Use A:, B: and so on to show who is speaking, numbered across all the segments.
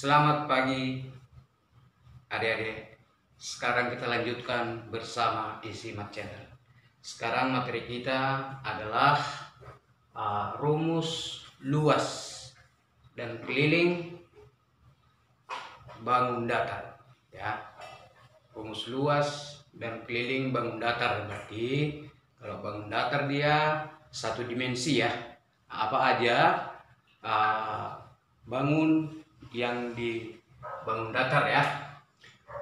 A: Selamat pagi adik-adik. Sekarang kita lanjutkan bersama Isimat Channel. Sekarang materi kita adalah rumus luas dan keliling bangun datar. Ya, rumus luas dan keliling bangun datar berarti kalau bangun datar dia satu dimensi ya. Apa aja bangun yang dibangun datar ya.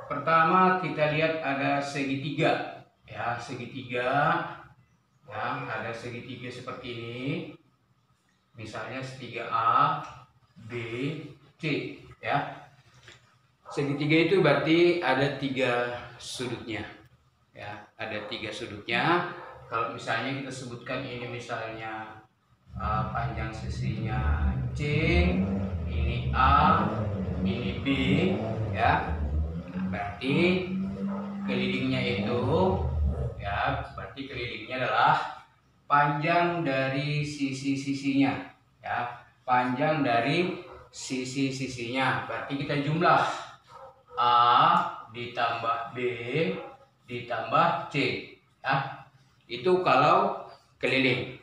A: Pertama kita lihat ada segitiga ya, segitiga ya, ada segitiga seperti ini. Misalnya segitiga A, B, C ya. Segitiga itu berarti ada 3 sudutnya ya, ada 3 sudutnya. Kalau misalnya kita sebutkan ini misalnya panjang sisinya C, ini A, ini B ya. Nah, berarti kelilingnya itu ya, berarti kelilingnya adalah panjang dari sisi-sisinya ya, panjang dari sisi-sisinya. Berarti kita jumlah A ditambah B ditambah C ya. Itu kalau keliling.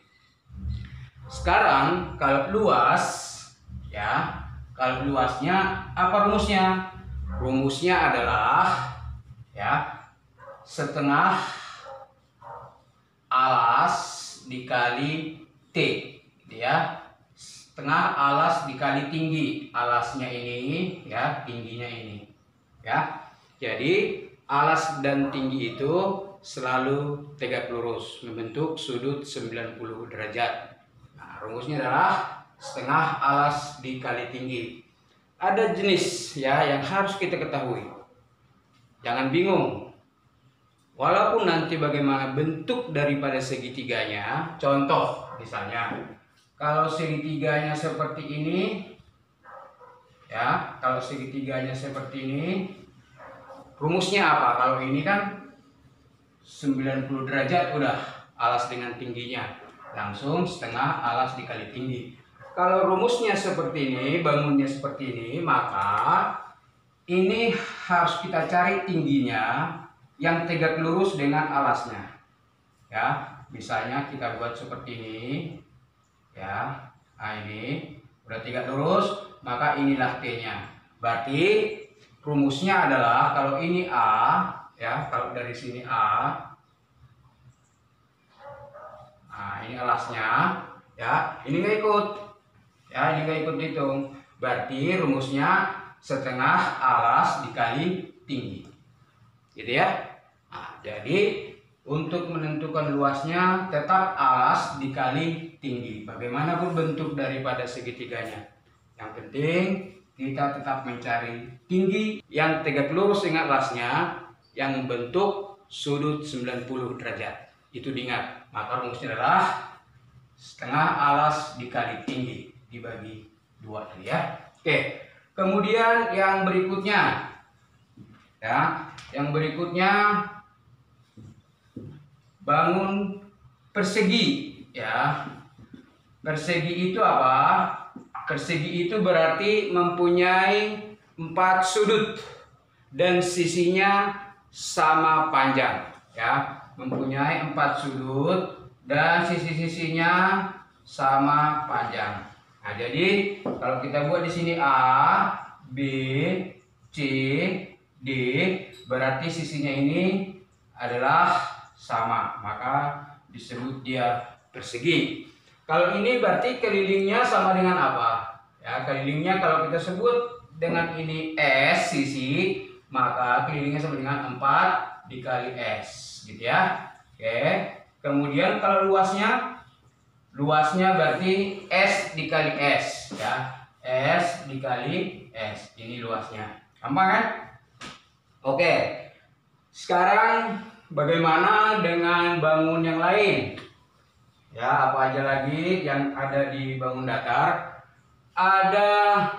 A: Sekarang kalau luas ya, kalau luasnya apa rumusnya? Rumusnya adalah ya, setengah alas dikali T ya. Setengah alas dikali tinggi. Alasnya ini ya, tingginya ini ya. Jadi alas dan tinggi itu selalu tegak lurus membentuk sudut 90 derajat. Nah, rumusnya adalah setengah alas dikali tinggi. Ada jenis ya yang harus kita ketahui. Jangan bingung. Walaupun nanti bagaimana bentuk daripada segitiganya. Contoh misalnya kalau segitiganya seperti ini ya, kalau segitiganya seperti ini, rumusnya apa? Kalau ini kan 90 derajat udah alas dengan tingginya, langsung setengah alas dikali tinggi. Kalau rumusnya seperti ini, bangunnya seperti ini, maka ini harus kita cari tingginya yang tegak lurus dengan alasnya ya. Misalnya kita buat seperti ini ya. Nah, ini udah tegak lurus, maka inilah T-nya. Berarti rumusnya adalah kalau ini A ya, kalau dari sini A, nah ini alasnya ya, ini nggak ikut ya, ini nggak ikut dihitung. Berarti rumusnya setengah alas dikali tinggi gitu ya. Nah, jadi untuk menentukan luasnya tetap alas dikali tinggi, bagaimanapun bentuk daripada segitiganya. Yang penting kita tetap mencari tinggi yang tegak lurus dengan alasnya yang membentuk sudut 90 derajat. Itu diingat. Maka rumusnya adalah setengah alas dikali tinggi dibagi 2 tadi ya. Oke. Kemudian yang berikutnya ya, yang berikutnya bangun persegi ya. Persegi itu apa? Persegi itu berarti mempunyai 4 sudut dan sisinya sama panjang ya, mempunyai 4 sudut dan sisi-sisinya sama panjang. Nah, jadi kalau kita buat di sini A, B, C, D, berarti sisinya ini adalah sama, maka disebut dia persegi. Kalau ini berarti kelilingnya sama dengan apa? Ya, kelilingnya kalau kita sebut dengan ini S sisi, maka kelilingnya sama dengan 4 dikali S gitu ya. Oke. Kemudian kalau luasnya, luasnya berarti S dikali S ya. S dikali S. Ini luasnya. Gampang kan? Oke. Sekarang bagaimana dengan bangun yang lain? Ya, apa aja lagi yang ada di bangun datar? Ada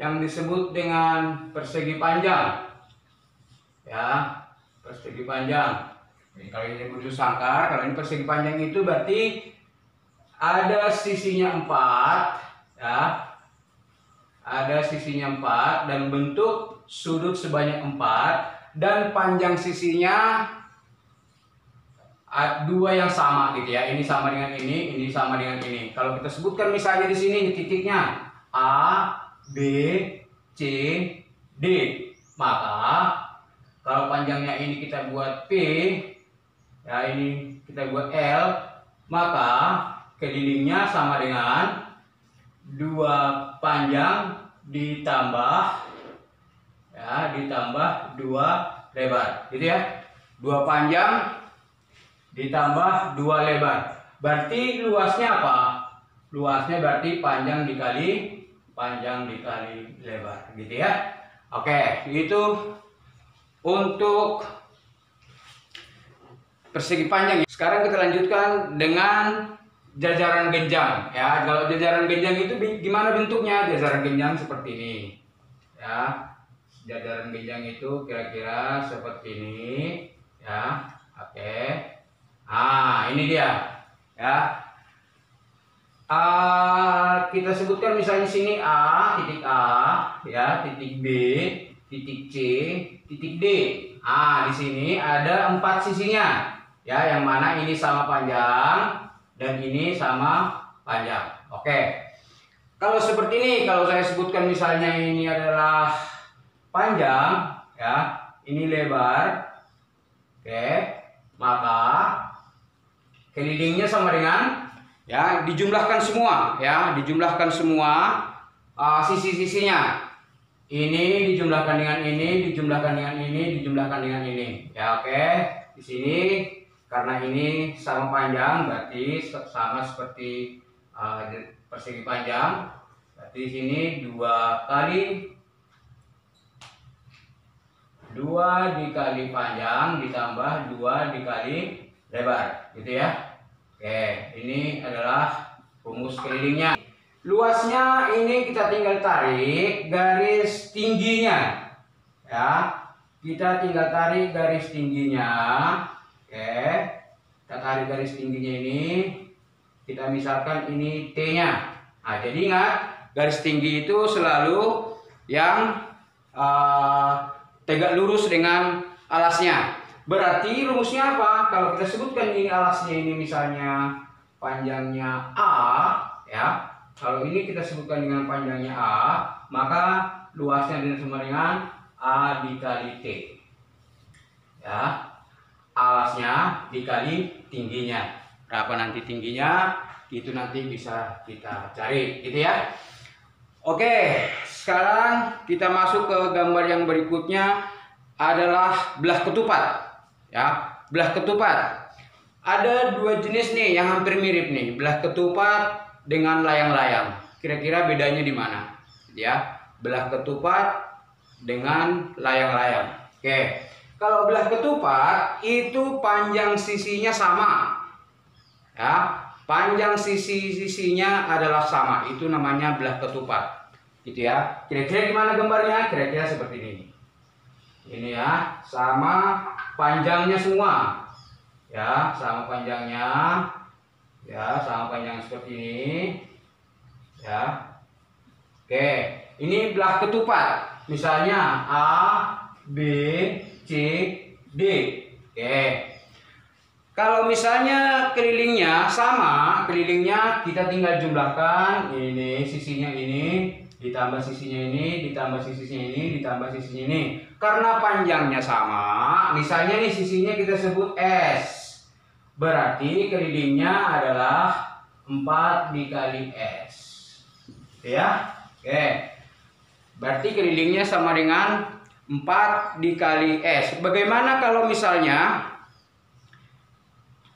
A: yang disebut dengan persegi panjang. Ya, persegi panjang. Jadi kalau ini kudus sangkar, kalau ini persegi panjang itu berarti ada sisinya 4 ya, ada sisinya 4 dan bentuk sudut sebanyak 4 dan panjang sisinya dua yang sama gitu ya. Ini sama dengan ini sama dengan ini. Kalau kita sebutkan misalnya di sini titiknya A, B, C, D, maka kalau panjangnya ini kita buat P, ya ini kita buat L, maka kelilingnya sama dengan 2 panjang ditambah 2 lebar, gitu ya. 2 panjang ditambah 2 lebar. Berarti luasnya apa? Luasnya berarti panjang dikali lebar, gitu ya. Oke, itu untuk persegi panjang. Sekarang kita lanjutkan dengan jajaran genjang ya. Kalau jajaran genjang itu gimana bentuknya? Jajaran genjang seperti ini ya. Jajaran genjang itu kira-kira seperti ini ya. Oke. Ini dia ya. Kita sebutkan misalnya sini titik A ya, titik B, titik C, titik D. Di sini ada 4 sisinya ya, yang mana ini sama panjang dan ini sama panjang. Oke. Kalau seperti ini, kalau saya sebutkan misalnya ini adalah panjang ya, ini lebar. Oke, maka kelilingnya sama dengan ya, dijumlahkan semua ya, dijumlahkan semua sisi-sisinya. Ini dijumlahkan dengan ini, dijumlahkan dengan ini, dijumlahkan dengan ini. Ya, oke. Di sini karena ini sama panjang, berarti sama seperti persegi panjang. Berarti di sini 2 dikali panjang ditambah 2 dikali lebar, gitu ya. Oke, ini adalah rumus kelilingnya. Luasnya ini kita tinggal tarik garis tingginya ya. Kita tinggal tarik garis tingginya. Oke, kita tarik garis tingginya ini. Kita misalkan ini T-nya. Jadi ingat, garis tinggi itu selalu yang tegak lurus dengan alasnya. Berarti rumusnya apa? Kalau kita sebutkan ini alasnya ini misalnya panjangnya A ya. Kalau ini kita sebutkan dengan panjangnya A, maka luasnya sama dengan A dikali T. Ya. Alasnya dikali tingginya. Berapa nanti tingginya? Itu nanti bisa kita cari, gitu ya. Oke, sekarang kita masuk ke gambar yang berikutnya adalah belah ketupat. Ya, belah ketupat. Ada 2 jenis nih yang hampir mirip nih, belah ketupat dengan layang-layang. Kira-kira bedanya di mana? Ya, belah ketupat dengan layang-layang. Oke. Kalau belah ketupat itu panjang sisinya sama. Ya, panjang sisinya adalah sama, itu namanya belah ketupat, gitu ya. Kira-kira gimana gambarnya? Kira-kira seperti ini. Ini ya, sama panjangnya semua, ya, sama panjangnya, ya, sama panjang seperti ini, ya. Oke, ini belah ketupat, misalnya A, B, C, D. Oke. Kalau misalnya kelilingnya sama, kelilingnya kita tinggal jumlahkan ini sisinya ini ditambah sisinya ini ditambah sisinya ini ditambah sisinya ini. Karena panjangnya sama, misalnya nih sisinya kita sebut S. Berarti kelilingnya adalah 4 dikali S. Ya. Oke. Berarti kelilingnya sama dengan 4 dikali S. Bagaimana kalau misalnya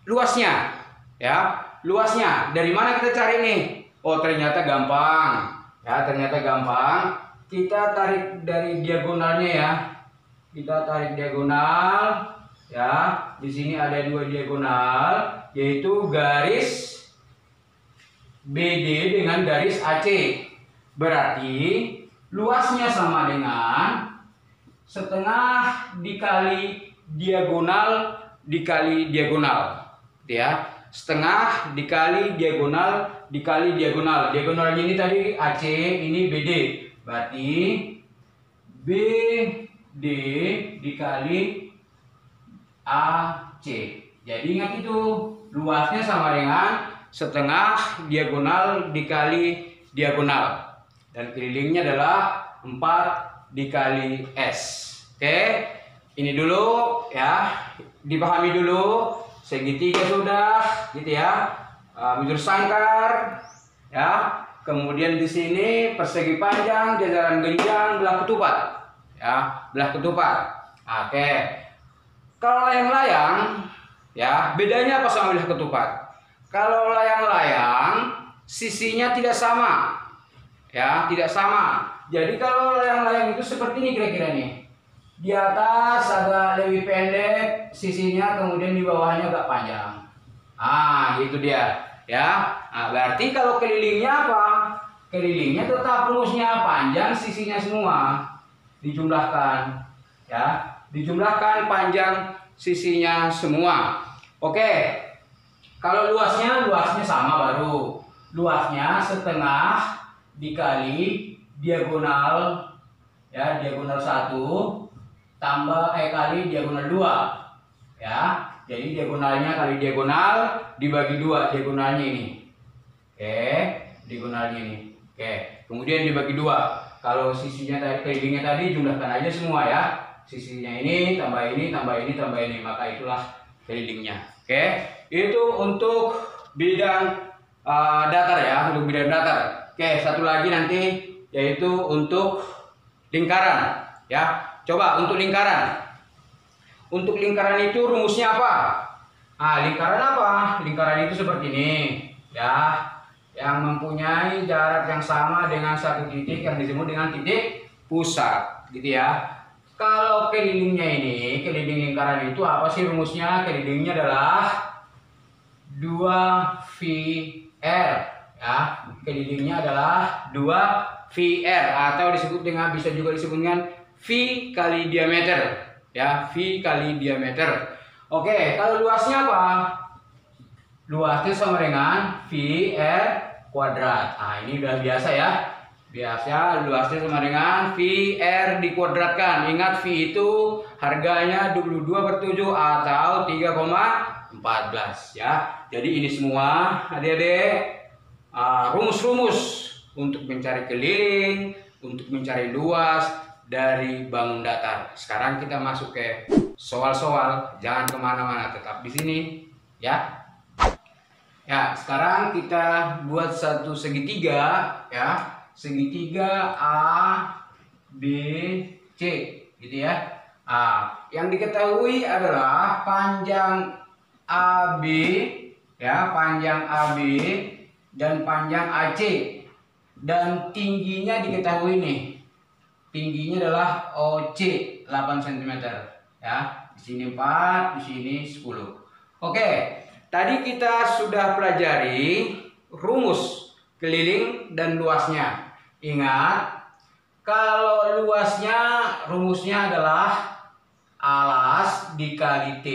A: luasnya, ya, luasnya dari mana kita cari nih? Oh, ternyata gampang, ya, ternyata gampang. Kita tarik dari diagonalnya ya, kita tarik diagonal, ya. Di sini ada 2 diagonal, yaitu garis BD dengan garis AC. Berarti luasnya sama dengan setengah dikali diagonal dikali diagonal. Ya, setengah dikali diagonal dikali diagonal. Diagonalnya ini tadi AC, ini BD. Berarti BD dikali AC. Jadi ingat itu, luasnya sama dengan setengah diagonal dikali diagonal. Dan kelilingnya adalah 4 dikali S. Oke, ini dulu ya, dipahami dulu. Segitiga sudah, gitu ya. Bujur sangkar, ya. Kemudian di sini persegi panjang, jajaran genjang, belah ketupat, ya, belah ketupat. Oke. Kalau layang-layang, ya, bedanya apa sama belah ketupat? Kalau layang-layang, sisinya tidak sama, ya, tidak sama. Jadi kalau layang-layang itu seperti ini kira-kira nih. Di atas agak lebih pendek sisinya, kemudian di bawahnya agak panjang. Gitu dia, ya. Nah, berarti kalau kelilingnya apa? Kelilingnya tetap rumusnya panjang sisinya semua dijumlahkan, ya. Dijumlahkan panjang sisinya semua. Oke. Kalau luasnya sama baru. Luasnya setengah dikali diagonal, ya, diagonal 1 tambah kali diagonal 2, ya. Jadi diagonalnya kali diagonal dibagi 2, diagonalnya ini. Oke, diagonalnya ini. Oke, kemudian dibagi 2. Kalau sisinya tadi, kelilingnya tadi jumlahkan aja semua ya. Sisinya ini tambah ini tambah ini tambah ini, maka itulah kelilingnya. Oke, itu untuk bidang datar ya, untuk bidang datar. Oke, satu lagi nanti yaitu untuk lingkaran ya. Coba untuk lingkaran. Untuk lingkaran itu rumusnya apa? Lingkaran apa? Lingkaran itu seperti ini, ya. Yang mempunyai jarak yang sama dengan satu titik yang disebut dengan titik pusat, gitu ya. Kalau kelilingnya ini, keliling lingkaran itu apa sih rumusnya? Kelilingnya adalah 2VR, ya. Kelilingnya adalah 2VR atau disebut dengan, bisa juga disebut dengan V kali diameter, ya, V kali diameter. Oke, kalau luasnya apa? Luasnya sama dengan VR kuadrat. Ini udah biasa ya. Biasa luasnya sama dengan VR dikuadratkan. Ingat V itu harganya 22/7 atau 3,14 ya. Jadi ini semua adik-adik rumus-rumus untuk mencari keliling, untuk mencari luas dari bangun datar. Sekarang kita masuk ke soal-soal. Jangan kemana-mana, tetap di sini ya. Ya, sekarang kita buat satu segitiga ya, segitiga ABC gitu ya. Yang diketahui adalah panjang AB ya, panjang AB dan panjang AC, dan tingginya diketahui nih. Tingginya adalah OC 8 cm ya. Di sini 4, di sini 10. Oke, tadi kita sudah pelajari rumus keliling dan luasnya. Ingat, kalau luasnya rumusnya adalah alas dikali T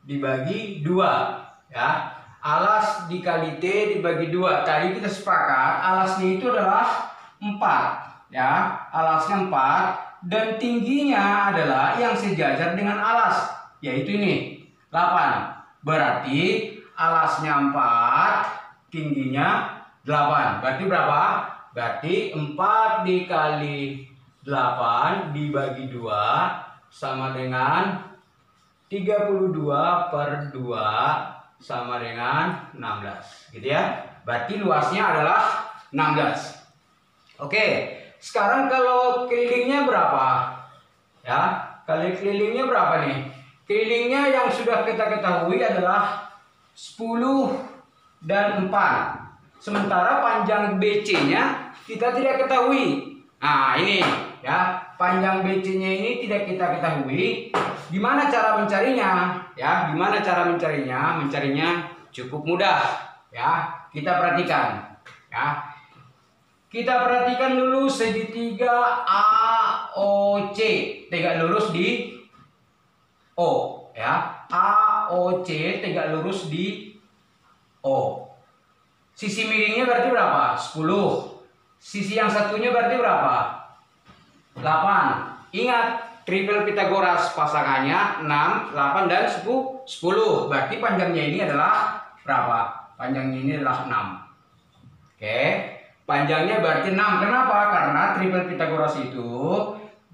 A: dibagi 2 ya. Alas dikali T dibagi 2. Tadi kita sepakat alasnya itu adalah 4. Ya, alasnya 4 dan tingginya adalah yang sejajar dengan alas, yaitu ini 8. Berarti alasnya 4, tingginya 8. Berarti berapa? Berarti 4 dikali 8 dibagi 2 sama dengan 32/2 sama dengan 16, gitu ya. Berarti luasnya adalah 16. Oke. Sekarang kalau kelilingnya berapa? Ya, kalau kelilingnya berapa nih? Kelilingnya yang sudah kita ketahui adalah 10 dan 4. Sementara panjang BC-nya kita tidak ketahui. Ini ya, panjang BC-nya ini tidak kita ketahui. Gimana cara mencarinya? Ya, gimana cara mencarinya? Mencarinya cukup mudah. Ya, kita perhatikan. Ya. Kita perhatikan dulu segitiga AOC, tegak lurus di O, ya. AOC tegak lurus di O. Sisi miringnya berarti berapa? 10. Sisi yang satunya berarti berapa? 8. Ingat, triple Pitagoras pasangannya 6, 8, dan 10. Berarti panjangnya ini adalah berapa? Panjangnya ini adalah 6. Oke, panjangnya berarti 6. Kenapa? Karena triple Pitagoras itu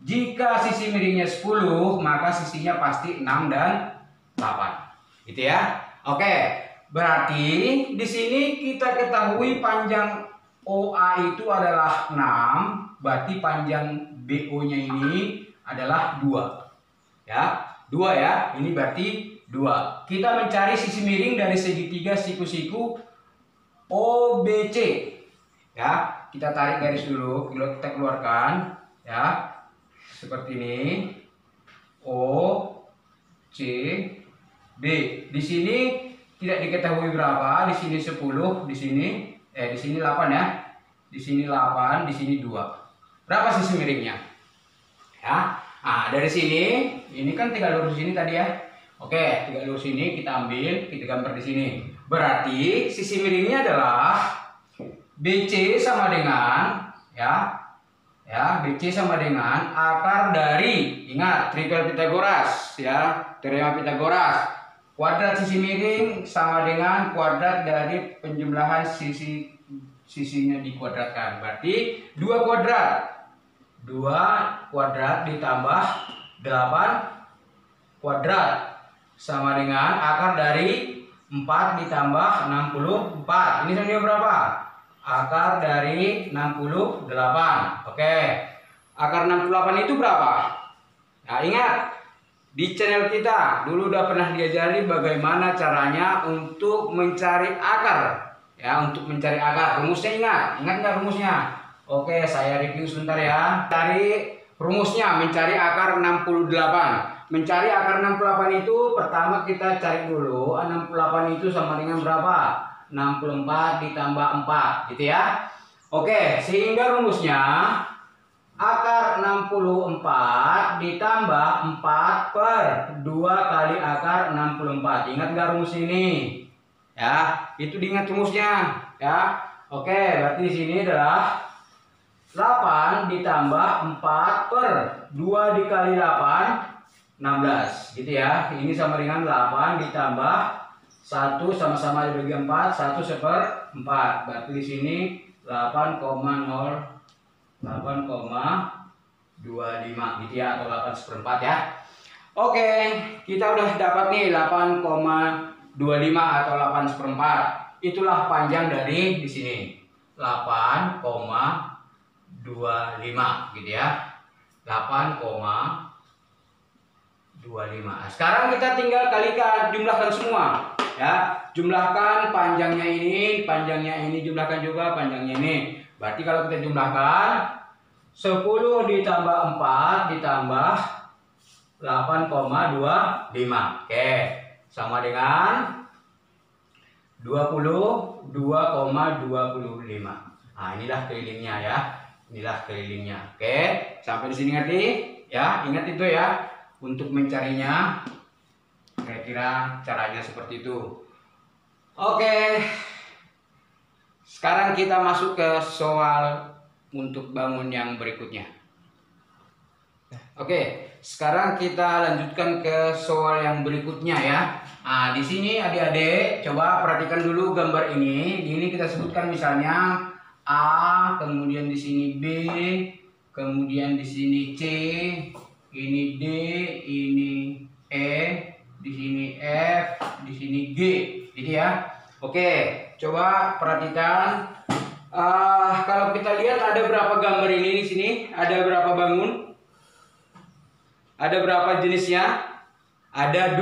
A: jika sisi miringnya 10, maka sisinya pasti 6 dan 8. Gitu ya. Oke, berarti di sini kita ketahui panjang OA itu adalah 6, berarti panjang BO-nya ini adalah 2. Ya, 2 ya. Ini berarti 2. Kita mencari sisi miring dari segitiga siku-siku OBC. Ya, kita tarik garis dulu, kita keluarkan ya. Seperti ini. O C B. Di sini tidak diketahui berapa, di sini 10, di sini 8 ya. Di sini 8, di sini 2. Berapa sisi miringnya? Ya. Nah, dari sini ini kan 3 lurus ini tadi ya. Oke, 3 lurus ini kita ambil, kita gambar di sini. Berarti sisi miringnya adalah BC sama dengan BC sama dengan akar dari, ingat triple Pitagoras ya, teorema Pitagoras. Kuadrat sisi miring sama dengan kuadrat dari penjumlahan sisinya dikuadratkan. Berarti 2 kuadrat. 2 kuadrat ditambah 8 kuadrat sama dengan akar dari 4 ditambah 64. Ini sama berapa? Akar dari 68. Oke. Akar 68 itu berapa? Nah, ingat, di channel kita dulu udah pernah diajari bagaimana caranya untuk mencari akar. Ya, untuk mencari akar. Rumusnya ingat nggak rumusnya? Oke, saya review sebentar ya. Cari rumusnya, mencari akar 68. Mencari akar 68 itu pertama kita cari dulu 68 itu sama dengan berapa? 64 ditambah 4 gitu ya. Oke, sehingga rumusnya akar 64 ditambah 4 per 2 kali akar 64. Ingat nggak rumus ini? Ya, itu diingat rumusnya ya. Oke, berarti di sini adalah 8 ditambah 4 per 2 dikali 8 16 gitu ya. Ini sama dengan 8 ditambah 1 sama-sama dibagi 4, 1 seper 4. Berarti di sini 8,25 gitu ya, atau 8 seperempat ya. Oke, kita udah dapat nih 8,25 atau 8 seperempat. Itulah panjang dari di sini. 8,25 gitu ya. 8,25. Sekarang kita tinggal kalikan, jumlahkan semua ya. Jumlahkan panjangnya ini, jumlahkan juga panjangnya ini. Berarti kalau kita jumlahkan 10 ditambah 4 ditambah 8,25. Oke, sama dengan 22,25. Nah, inilah kelilingnya ya. Inilah kelilingnya. Oke, sampai di sini ngerti? Ya, ingat itu ya. Untuk mencarinya kira-kira caranya seperti itu. Oke. Sekarang kita masuk ke soal untuk bangun yang berikutnya. Oke, sekarang kita lanjutkan ke soal yang berikutnya ya. Nah, di sini adik-adik coba perhatikan dulu gambar ini. Ini kita sebutkan misalnya A, kemudian di sini B, kemudian di sini C, ini D, ini E, di sini F, di sini G, gitu ya. Oke, coba perhatikan. Kalau kita lihat ada berapa gambar ini di sini? Ada berapa bangun? Ada berapa jenisnya? Ada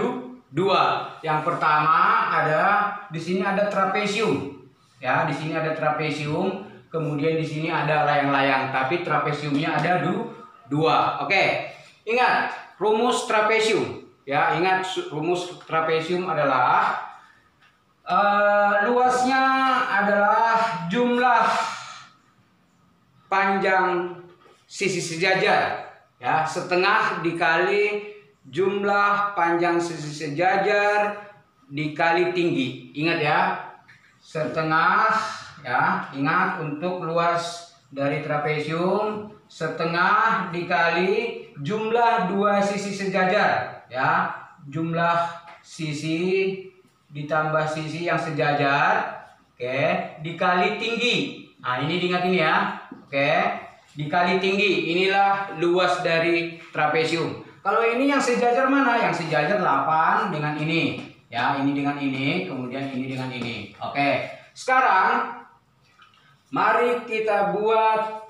A: dua. Yang pertama ada di sini ada trapesium. Ya, di sini ada trapesium. Kemudian di sini ada layang-layang. Tapi trapesiumnya ada dua. Oke, ingat rumus trapesium. Ya, ingat rumus trapesium adalah luasnya adalah jumlah panjang sisi sejajar. Ya, setengah dikali jumlah panjang sisi sejajar dikali tinggi. Ingat ya, setengah ya, ingat untuk luas dari trapesium setengah dikali jumlah dua sisi sejajar, ya. Jumlah sisi ditambah sisi yang sejajar, oke, dikali tinggi. Nah, ini diingat ini ya. Oke, dikali tinggi. Inilah luas dari trapesium. Kalau ini yang sejajar mana? Yang sejajar 8 dengan ini. Ya, ini dengan ini, kemudian ini dengan ini. Oke. Sekarang mari kita buat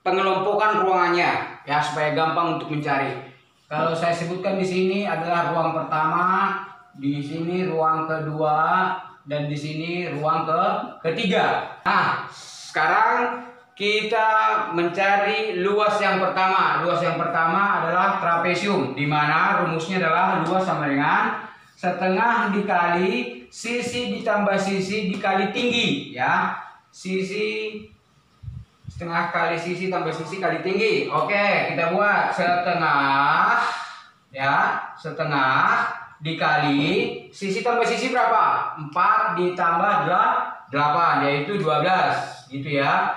A: pengelompokan ruangannya, ya, supaya gampang untuk mencari. Kalau saya sebutkan di sini adalah ruang pertama, di sini ruang kedua, dan di sini ruang ketiga. Nah, sekarang kita mencari luas yang pertama. Luas yang pertama adalah trapesium, di mana rumusnya adalah luas sama dengan setengah dikali sisi ditambah sisi dikali tinggi, ya. Sisi setengah kali sisi tambah sisi kali tinggi. Oke, kita buat setengah, ya, setengah dikali sisi tambah sisi berapa? 4 ditambah 8, yaitu 12, gitu ya.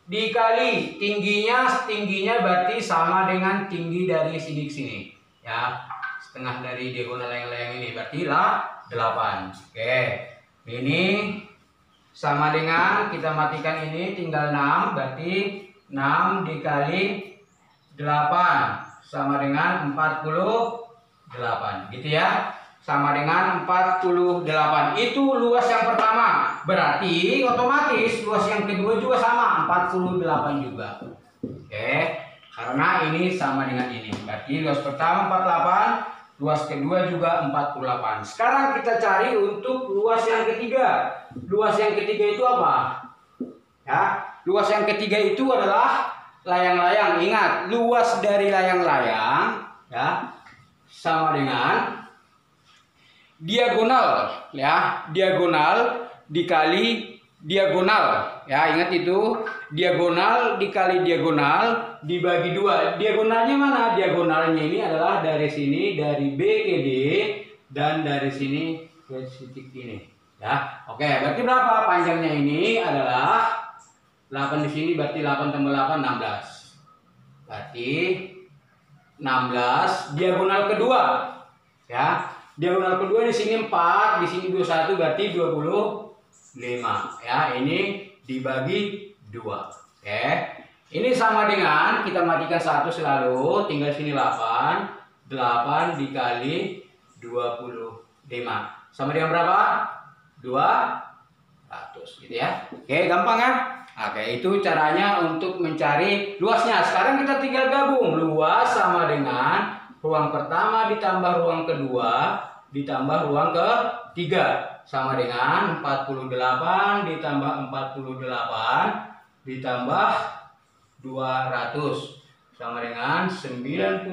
A: Dikali tingginya berarti sama dengan tinggi dari sini ke sini, ya. Setengah dari diagonal layang-layang ini berarti lah 8. Oke, ini sama dengan, kita matikan ini tinggal 6, berarti 6 dikali 8 sama dengan 48, gitu ya. Sama dengan 48. Itu luas yang pertama. Berarti otomatis luas yang kedua juga sama, 48 juga. Oke, karena ini sama dengan ini. Berarti luas pertama 48, luas kedua juga 48. Sekarang kita cari untuk luas yang ketiga. Luas yang ketiga itu apa? Ya, luas yang ketiga itu adalah layang-layang. Ingat, luas dari layang-layang, ya, sama dengan diagonal, ya. Diagonal dikali diagonal, ya. Ingat itu, diagonal dikali diagonal dibagi 2. Diagonalnya mana? Diagonalnya ini adalah dari sini, dari B ke D, dan dari sini ke titik ini, ya. Oke, berarti berapa? Panjangnya ini adalah 8 di sini, berarti 8 tambah 8 16. Berarti 16 diagonal kedua, ya. Diagonal kedua di sini 4, di sini 21, berarti 25, ya. Ini dibagi 2. Oke. Ini sama dengan, kita matikan 1 selalu, tinggal sini 8. 8 dikali 25. Sama dengan berapa? 200, gitu ya. Oke, gampang kan? Oke, itu caranya untuk mencari luasnya. Sekarang kita tinggal gabung. Luas sama dengan ruang pertama ditambah ruang kedua ditambah ruang ketiga, sama dengan 48 ditambah 48 ditambah 200, sama dengan 96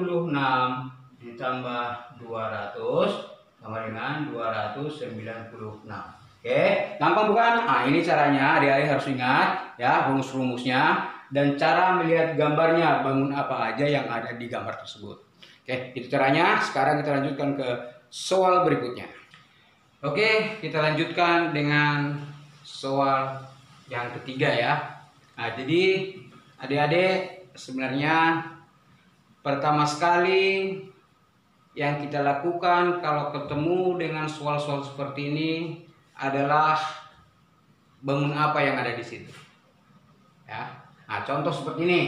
A: ditambah 200 sama dengan 296. Oke, gampang bukan? Nah, ini caranya, adik-adik harus ingat, ya, rumus-rumusnya dan cara melihat gambarnya, bangun apa aja yang ada di gambar tersebut. Oke, itu caranya. Sekarang kita lanjutkan ke soal berikutnya. Oke, kita lanjutkan dengan soal yang ketiga, ya. Nah, jadi adik-adik, sebenarnya pertama sekali yang kita lakukan kalau ketemu dengan soal-soal seperti ini adalah bangun apa yang ada di situ, ya. Nah, contoh seperti ini,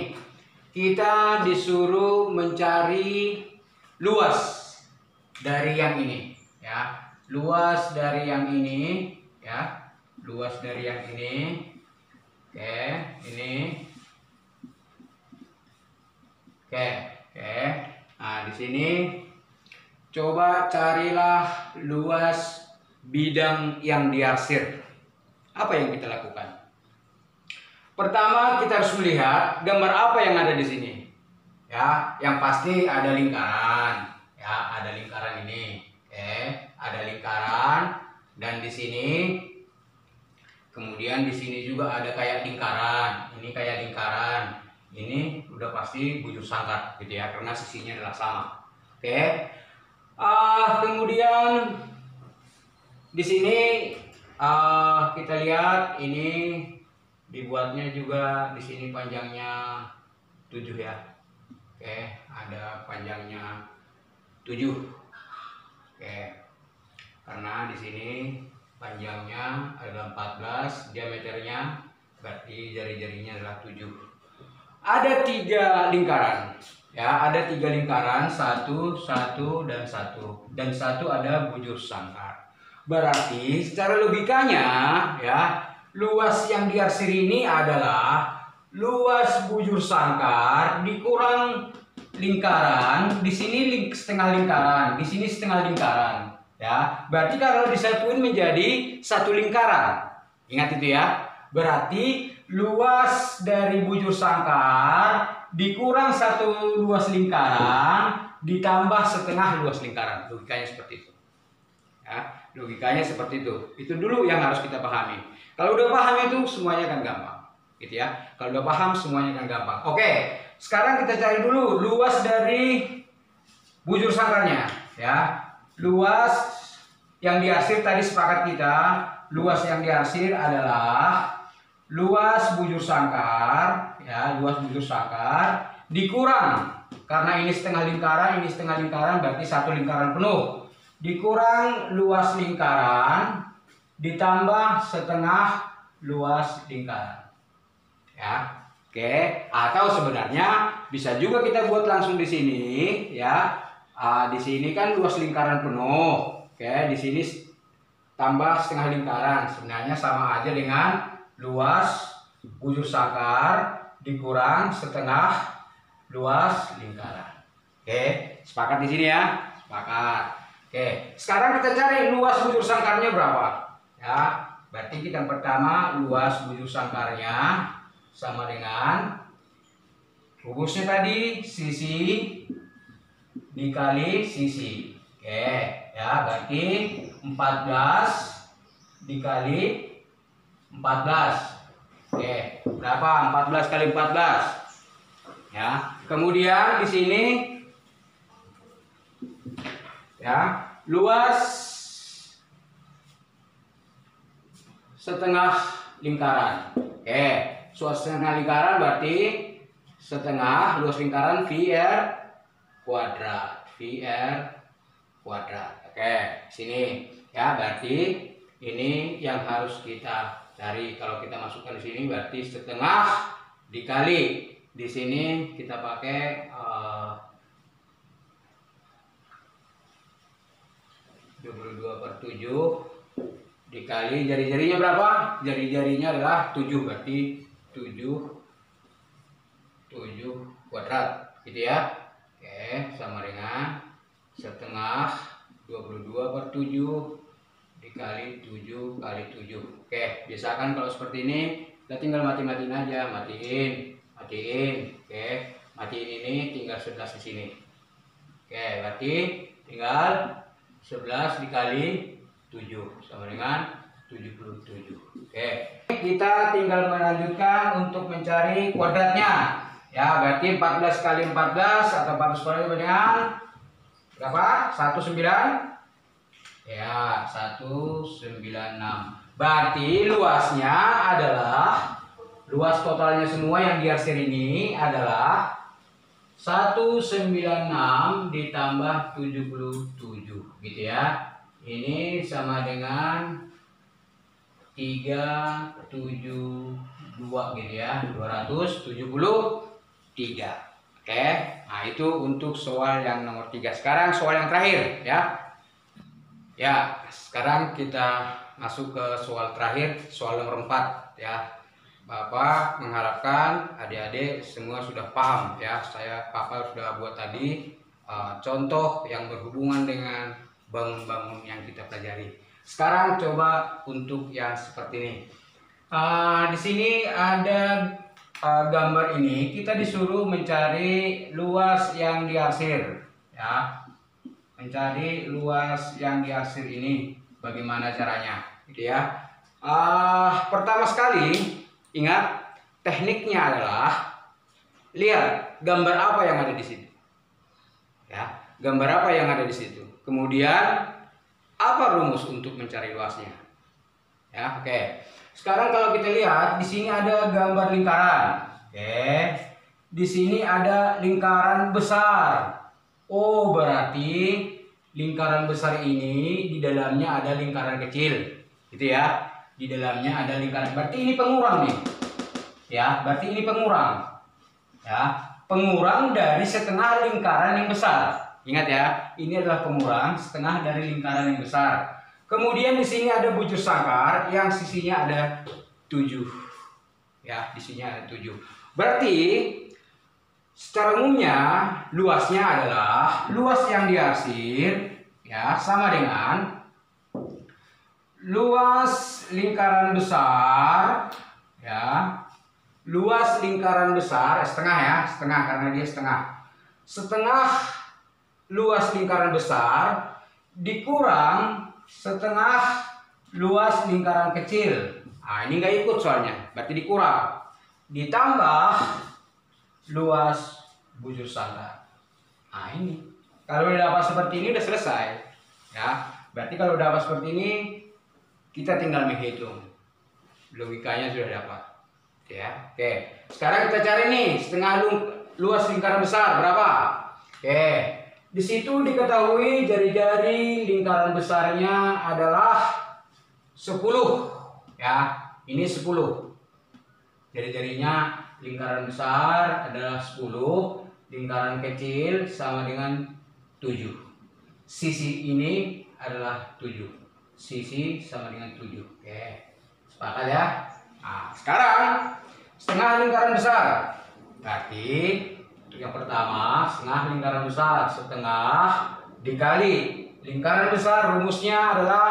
A: kita disuruh mencari luas dari yang ini, ya. Luas dari yang ini, ya. Luas dari yang ini. Oke, ini. Oke. Nah, di sini coba carilah luas bidang yang diarsir. Apa yang kita lakukan? Pertama, kita harus melihat gambar apa yang ada di sini. Ya, yang pasti ada lingkaran. Ya, ada lingkaran ini. Oke, ada lingkaran, dan di sini kemudian di sini juga ada kayak lingkaran. Ini kayak lingkaran. Ini udah pasti bujur sangkar, gitu ya, karena sisinya adalah sama. Oke. Kemudian di sini kita lihat ini dibuatnya juga di sini panjangnya 7 ya. Oke, ada panjangnya 7. Oke. Karena di sini panjangnya adalah 14, diameternya berarti jari-jarinya adalah 7. Ada 3 lingkaran. Ya, ada 3 lingkaran, 1, 1 dan 1. Dan 1 ada bujur sangkar. Berarti secara logikanya ya, luas yang diarsir ini adalah luas bujur sangkar dikurang lingkaran. Di sini setengah lingkaran, di sini setengah lingkaran. Ya, berarti kalau disatuin menjadi 1 lingkaran. Ingat itu ya. Berarti luas dari bujur sangkar dikurang 1 luas lingkaran ditambah setengah luas lingkaran. Logikanya seperti itu. Ya, logikanya seperti itu. Itu dulu yang harus kita pahami. Kalau udah paham itu semuanya akan gampang, gitu ya. Kalau udah paham semuanya akan gampang. Oke, sekarang kita cari dulu luas dari bujur sangkarnya, ya. Luas yang diarsir tadi sepakat kita, luas yang diarsir adalah luas bujur sangkar, ya, luas bujur sangkar dikurang, karena ini setengah lingkaran berarti 1 lingkaran penuh, dikurang luas lingkaran ditambah setengah luas lingkaran. Ya. Oke, atau sebenarnya bisa juga kita buat langsung di sini, ya. Di sini kan luas lingkaran penuh. Oke, di sini tambah setengah lingkaran. Sebenarnya sama aja dengan luas bujur sangkar dikurang setengah luas lingkaran. Oke, sepakat di sini ya? Sepakat. Oke, sekarang kita cari luas bujur sangkarnya berapa. Ya, berarti kita pertama luas bujur sangkarnya sama dengan rumusnya tadi sisi dikali sisi. Oke, ya, berarti 14 dikali 14. Oke, berapa? 14 kali 14. Ya, kemudian di sini ya, luas setengah lingkaran. Oke, luas setengah lingkaran berarti setengah luas lingkaran VR kuadrat. VR kuadrat. Oke, sini ya, berarti ini yang harus kita cari. Kalau kita masukkan di sini berarti setengah dikali, di sini kita pakai 22/7 dikali jari-jarinya berapa? Jari-jarinya adalah 7, berarti 7 kuadrat, gitu ya. Oke, sama dengan setengah 22/7 dikali 7 kali 7. Oke, biasakan kalau seperti ini kita tinggal matiin aja, matiin. Oke, matiin ini tinggal 11 di sini. Oke, berarti tinggal 11 dikali 7 sama dengan 77. Oke, kita tinggal melanjutkan untuk mencari kuadratnya. Ya, berarti 14 kali 14 atau 14 kuadrat dengan berapa? 19. Ya, 196. Berarti luasnya adalah, luas totalnya semua yang diarsir ini adalah 196 ditambah 77, gitu ya. Ini sama dengan 372, gitu ya, 273. Oke, nah itu untuk soal yang nomor 3. Sekarang soal yang terakhir ya. Ya, sekarang kita masuk ke soal terakhir, soal nomor 4 ya. Bapak mengharapkan adik-adik semua sudah paham ya. Bapak sudah buat tadi contoh yang berhubungan dengan bangun-bangun yang kita pelajari. Sekarang coba untuk yang seperti ini. Di sini ada gambar ini, kita disuruh mencari luas yang diarsir ya. Mencari luas yang diarsir ini bagaimana caranya, gitu ya. Pertama sekali ingat tekniknya adalah lihat gambar apa yang ada di situ, ya, gambar apa yang ada di situ. Kemudian apa rumus untuk mencari luasnya, ya. Oke, Sekarang kalau kita lihat di sini ada gambar lingkaran. Oke. Di sini ada lingkaran besar. Oh, berarti lingkaran besar ini di dalamnya ada lingkaran kecil. Gitu ya. Di dalamnya ada lingkaran. Berarti ini pengurang nih. Ya, berarti ini pengurang. Ya, pengurang dari setengah lingkaran yang besar. Ingat ya, ini adalah pengurang setengah dari lingkaran yang besar. Kemudian di sini ada bujur sangkar yang sisinya ada 7. Ya, di sini ada 7. Berarti secara umumnya luasnya adalah luas yang diarsir ya sama dengan luas lingkaran besar ya. Luas lingkaran besar setengah ya, setengah karena dia setengah. Setengah luas lingkaran besar dikurang setengah luas lingkaran kecil. Nah, ini nggak ikut soalnya, berarti dikurang. Ditambah luas bujur sangkar. Nah, ini. Kalau udah dapat seperti ini udah selesai. Ya, berarti kalau udah dapat seperti ini kita tinggal menghitung. Logikanya sudah dapat. Ya, oke. Sekarang kita cari nih setengah luas lingkaran besar berapa? Oke. Di situ diketahui jari-jari lingkaran besarnya adalah 10. Ya, ini 10. Jari-jarinya lingkaran besar adalah 10, lingkaran kecil sama dengan 7. Sisi ini adalah 7. Sisi sama dengan 7. Oke. Sepakat ya? Nah, sekarang setengah lingkaran besar. Berarti yang pertama, setengah lingkaran besar, setengah dikali lingkaran besar, rumusnya adalah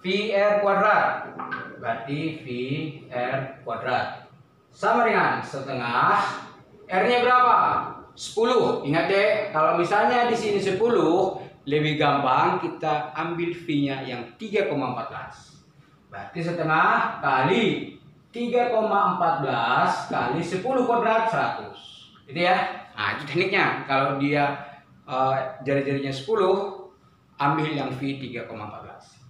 A: VR kuadrat. Berarti VR kuadrat sama dengan setengah R-nya berapa? 10. Ingat deh, kalau misalnya di sini 10, lebih gampang kita ambil V-nya yang 3,14. Berarti setengah kali 3,14 kali 10 kuadrat 100. Gitu ya. Nah, itu tekniknya. Kalau dia jari-jarinya 10, ambil yang V 3,14.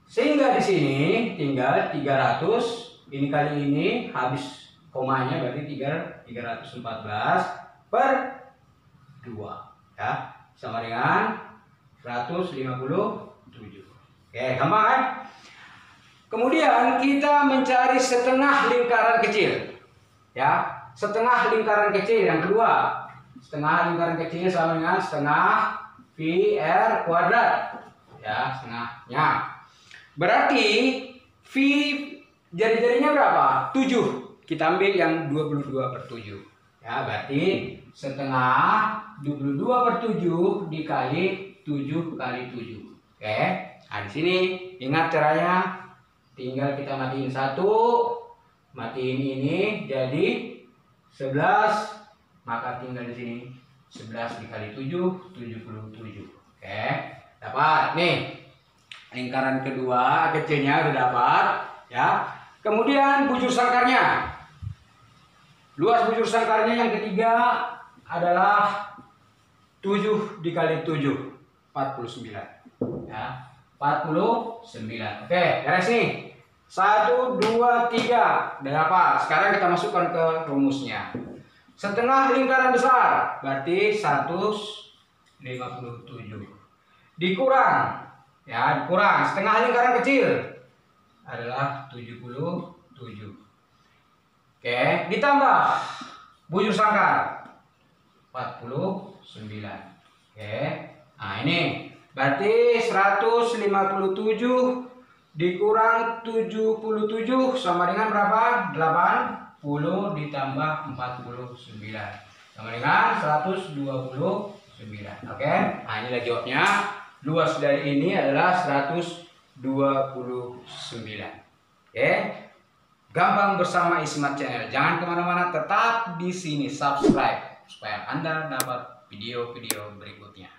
A: Sehingga di sini tinggal 300, ini kali ini habis komanya berarti 314 per 2 ya, sama dengan 157. Oke, gampang kan? Kemudian kita mencari setengah lingkaran kecil. Ya, setengah lingkaran kecil yang kedua. Setengah lingkaran kecilnya sama dengan setengah VR kuadrat. Ya, setengahnya. Berarti V jari-jarinya berapa? 7. Kita ambil yang 22 per 7. Ya, berarti setengah 22 per 7 dikali 7 kali 7. Oke. Nah, di sini ingat caranya. Tinggal kita matiin 1, matiin ini jadi 11, maka tinggal di sini 11 dikali 7, 77. Oke, dapat nih lingkaran kedua kecilnya udah dapat ya. Kemudian bujur sangkarnya, luas bujur sangkarnya yang ketiga adalah 7 dikali 7, 49 ya, 49. Oke, beres nih. 1, 2, 3. Udah dapat. Sekarang kita masukkan ke rumusnya. Setengah lingkaran besar berarti 157. Dikurang ya, dikurang setengah lingkaran kecil adalah 77. Oke, ditambah bujur sangkar 49. Oke. Nah, ini berarti 157 dikurang 77 sama dengan berapa? 80 ditambah 49 sama dengan 129. Oke, nah inilah jawabnya. Luas dari ini adalah 129. Oke, gampang bersama Ismat Channel. Jangan kemana-mana, tetap di sini subscribe supaya Anda dapat video-video berikutnya.